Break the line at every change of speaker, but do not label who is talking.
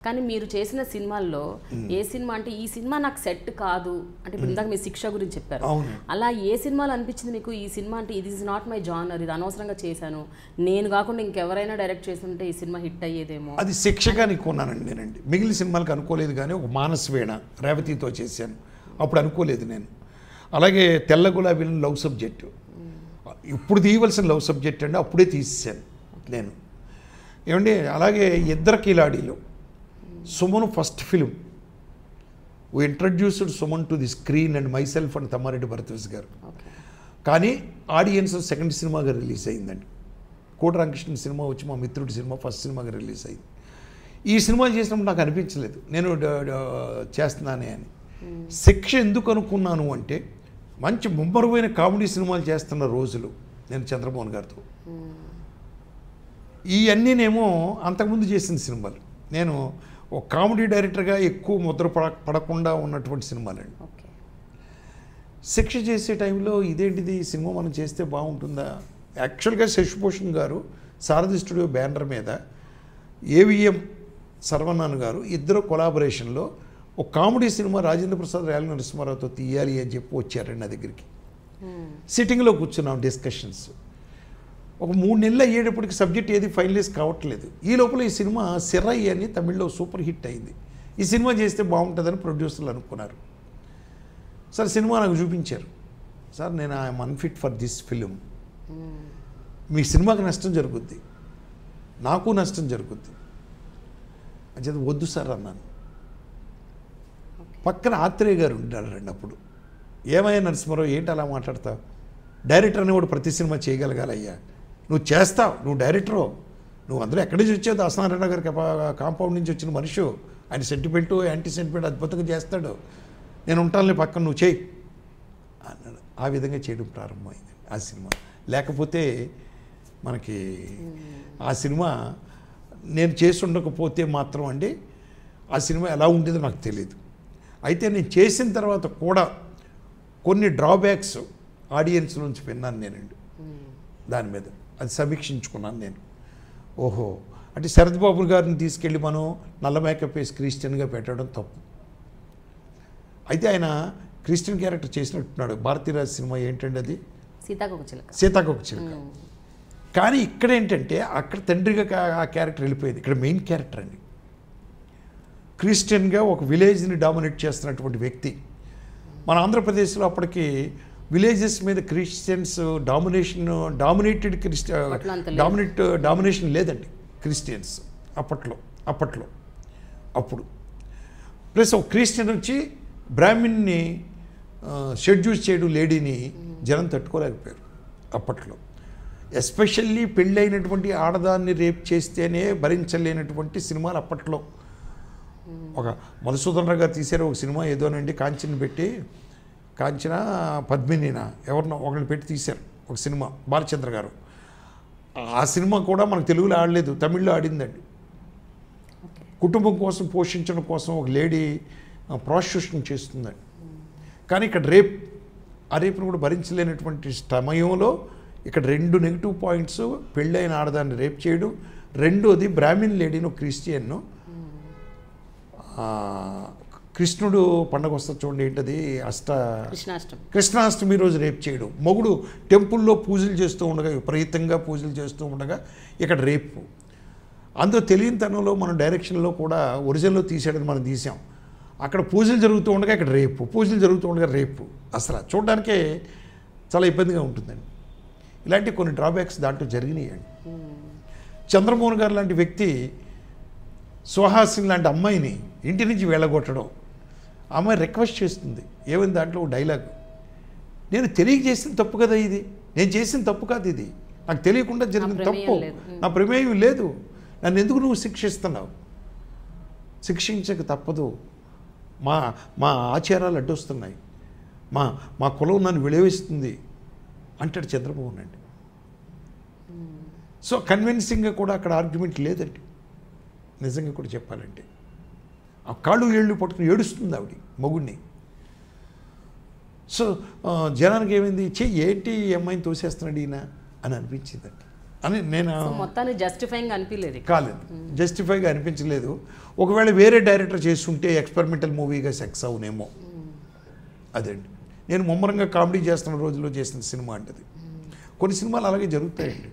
కానీ మీరు చేసిన సినిమాల్లో ఏ సినిమా అంటే ఈ సినిమా నాకు సెట్ కాదు అంటే ఇప్పుడు ఇందాక మీరు శిక్ష గురించి చెప్పారు, అలా ఏ సినిమాలో అనిపించింది మీకు ఈ సినిమా అంటే ఇది ఇస్ నాట్ మై జానర్, ఇది అనవసరంగా చేశాను, నేను కాకుండా ఇంకెవరైనా డైరెక్ట్ చేస్తుంటే ఈ సినిమా హిట్ అయ్యేదేమో?
అది శిక్షగా అనుకున్నానండి నేనండి. మిగిలిన సినిమాలకు అనుకోలేదు, కానీ ఒక మానసవేణ రేవతితో చేశాను, అప్పుడు అనుకోలేదు నేను. అలాగే తెల్ల గులాబీలను లవ్ సబ్జెక్టు, ఇప్పుడు తీయవలసిన లవ్ సబ్జెక్ట్ అండి, అప్పుడే తీసేసాను నేను. ఏమండి అలాగే ఇద్దరు కిలాడీలు, Suman first film, we introduced Suman to the screen and myself and Tammareddy Bharadwaj garu. కానీ ఆడియన్స్ సెకండ్ సినిమాగా రిలీజ్ అయిందండి. కోట రామకృష్ణ సినిమా వచ్చి మా మిత్రుడి సినిమా ఫస్ట్ సినిమాగా రిలీజ్ అయింది. ఈ సినిమా చేసినప్పుడు నాకు అనిపించలేదు నేను చేస్తున్నానే అని. శిక్ష ఎందుకు అనుకున్నాను అంటే, మంచి ముమ్మరువైన కామెడీ సినిమాలు చేస్తున్న రోజులు నేను చంద్రమోహన్ గారితో, ఇవన్నీనేమో అంతకుముందు చేసిన సినిమాలు, నేను ఒక కామెడీ డైరెక్టర్గా ఎక్కువ ముద్ర పడకుండా ఉన్నటువంటి సినిమాలండి. శిక్ష చేసే టైంలో ఇదేంటిది ఈ సినిమా మనం చేస్తే బాగుంటుందా. యాక్చువల్గా శశిభూషణ్ గారు సారథి స్టూడియో బ్యానర్ మీద ఏవిఎం సర్వనాన్ గారు ఇద్దరు కొలాబరేషన్లో ఒక కామెడీ సినిమా రాజేంద్ర ప్రసాద్ రేల నరసింహారావుతో తీయాలి అని చెప్పి వచ్చారండి నా దగ్గరికి. సిట్టింగ్లో కూర్చున్నాం డిస్కషన్స్. ఒక 3 నెలలు అయ్యేటప్పటికి సబ్జెక్ట్ ఏది ఫైనలైజ్ కావట్లేదు. ఈ లోపల ఈ సినిమా సిరై అని తమిళ్లో సూపర్ హిట్ అయింది. ఈ సినిమా చేస్తే బాగుంటుందని ప్రొడ్యూసర్లు అనుకున్నారు. సార్ సినిమా నాకు చూపించారు. సార్ నేను I'm unfit for this film, మీ సినిమాకి నష్టం జరుగుద్ది, నాకు నష్టం జరుగుద్ది అని చెప్పి వద్దు సార్ అన్నాను. పక్కన ఆత్రేయ గారు ఉంటారండి అప్పుడు. ఏమయ్యా నరసింహారావు ఏంటి అలా మాట్లాడతావు, డైరెక్టర్ అనేవాడు ప్రతి సినిమా చేయగలగాలయ్యా, నువ్వు చేస్తావు, నువ్వు డైరెక్టరు, నువ్వు అందరూ ఎక్కడి నుంచి వచ్చావు, దాసనారాయణ గారి కాంపౌండ్ నుంచి వచ్చిన మనిషి, ఆయన సెంటిమెంటు యాంటీ సెంటిమెంట్ అద్భుతంగా చేస్తాడు, నేను ఉంటానులే పక్కన, నువ్వు చేయి అన్నాడు. ఆ విధంగా చేయడం ప్రారంభమైంది ఆ సినిమా. లేకపోతే మనకి ఆ సినిమా నేను చేసి ఉండకపోతే మాత్రం అండి ఆ సినిమా ఎలా ఉండేదో నాకు తెలియదు. అయితే నేను చేసిన తర్వాత కూడా కొన్ని డ్రాబ్యాక్స్ ఆడియన్స్ నుంచి విన్నాను నేనండి. దాని మీద అది సమీక్షించుకున్నాను నేను. ఓహో అంటే శరత్ బాబు గారిని తీసుకెళ్ళి మనం నల్ల మేకప్ వేసి క్రిస్టియన్గా పెట్టడం తప్పు. అయితే ఆయన క్రిస్టియన్ క్యారెక్టర్ చేసినట్టున్నాడు. భారతీరాజ్ సినిమా ఏంటండి అది, సీతాకోక చిలుక. కానీ ఇక్కడ ఏంటంటే అక్కడ తండ్రిగా ఆ క్యారెక్టర్ వెళ్ళిపోయింది. ఇక్కడ మెయిన్ క్యారెక్టర్ అండి, క్రిస్టియన్గా ఒక విలేజ్ని డామినేట్ చేస్తున్నటువంటి వ్యక్తి. మన ఆంధ్రప్రదేశ్లో అప్పటికి విలేజెస్ మీద క్రిస్టియన్స్ డామినేషన్ లేదండి క్రిస్టియన్స్ అప్పుడు ప్లస్ ఒక క్రిస్టియన్ వచ్చి బ్రాహ్మిన్ని షెడ్యూల్ చేయడం లేడీని జనం తట్టుకోలేకపోయారు అప్పట్లో. ఎస్పెషల్లీ పెళ్ళైనటువంటి ఆడదాన్ని రేప్ చేస్తేనే భరించలేనటువంటి సినిమాలు అప్పట్లో. ఒక మధుసూదన్ రావు గారు తీశారు ఒక సినిమా ఏదోనండి, కాంచన పెట్టి, కాంచన పద్మినినా ఎవరినో ఒకరిని పెట్టి తీశారు ఒక సినిమా, బాలచంద్ర గారు. ఆ సినిమా కూడా మనకు తెలుగులో ఆడలేదు, తమిళ్లో ఆడిందండి. కుటుంబం కోసం పోషించడం కోసం ఒక లేడీ ప్రాస్టిట్యూషన్ చేస్తుందండి. కానీ ఇక్కడ ఆ రేపును కూడా భరించలేనటువంటి సమయంలో ఇక్కడ 2 నెగిటివ్ పాయింట్స్: పెళ్ళైన ఆడదాన్ని రేప్ చేయడం, రెండోది బ్రాహ్మిన్ లేడీను క్రిస్టియన్ను. కృష్ణుడు పండగ వస్తుంది చూడండి, ఏంటది, కృష్ణాష్టమి రోజు రేప్ చేయడం. మొగుడు టెంపుల్లో పూజలు చేస్తూ ఉండగా, విపరీతంగా పూజలు చేస్తూ ఉండగా ఇక్కడ రేపు. అందులో తెలియనితనంలో మన డైరెక్షన్లో కూడా ఒరిజినల్లో తీసాడని మనం తీసాం. అక్కడ పూజలు జరుగుతూ ఉండగా ఇక్కడ రేపు, పూజలు జరుగుతూ ఉండగా రేపు. అసలు చూడడానికే చాలా ఇబ్బందిగా ఉంటుందండి. ఇలాంటి కొన్ని డ్రాబ్యాక్స్ దాంట్లో జరిగినాయండి. చంద్రమోహన్ గారు లాంటి వ్యక్తి సుహాసిని లాంటి అమ్మాయిని ఇంటి నుంచి వెళ్ళగొట్టడం, అమ్మాయి రిక్వెస్ట్ చేస్తుంది, ఏమైంది దాంట్లో డైలాగ్, నేను తెలియజేసిన తప్పు కదా ఇది, నేను చేసిన తప్పు కాదు ఇది, నాకు తెలియకుండా జరిగిన తప్పు, నా ప్రమేయం లేదు, నన్ను ఎందుకు నువ్వు శిక్షిస్తున్నావు, శిక్షించక తప్పదు, మా మా ఆచారాలు అడ్డొస్తున్నాయి, మా మా కులం నన్ను విడవేస్తుంది అంటాడు చంద్రబాబు నాయుడు. సో కన్విన్సింగ్గా కూడా అక్కడ ఆర్గ్యుమెంట్ లేదండి నిజంగా కూడా చెప్పాలంటే. ఆ కాళ్ళు ఏళ్ళు పట్టుకుని ఏడుస్తుంది ఆవిడ మగుడిని. సో జనానికి ఏమైంది, ఏంటి ఈ అమ్మాయిని తోసేస్తున్నాడు ఈయన అని అనిపించిందండి. అని నేను
మొత్తాన్ని జస్టిఫైయింగ్ అనిపించలేదు,
కాలేదు, జస్టిఫైగా అనిపించలేదు. ఒకవేళ వేరే డైరెక్టర్ చేస్తుంటే ఎక్స్పెరిమెంటల్ మూవీగా సెక్స్ అవునేమో. అదండి నేను ముమ్మరంగా కామెడీ చేస్తున్న రోజుల్లో చేసిన సినిమా అంటది. కొన్ని సినిమాలు అలాగే జరుగుతాయండి.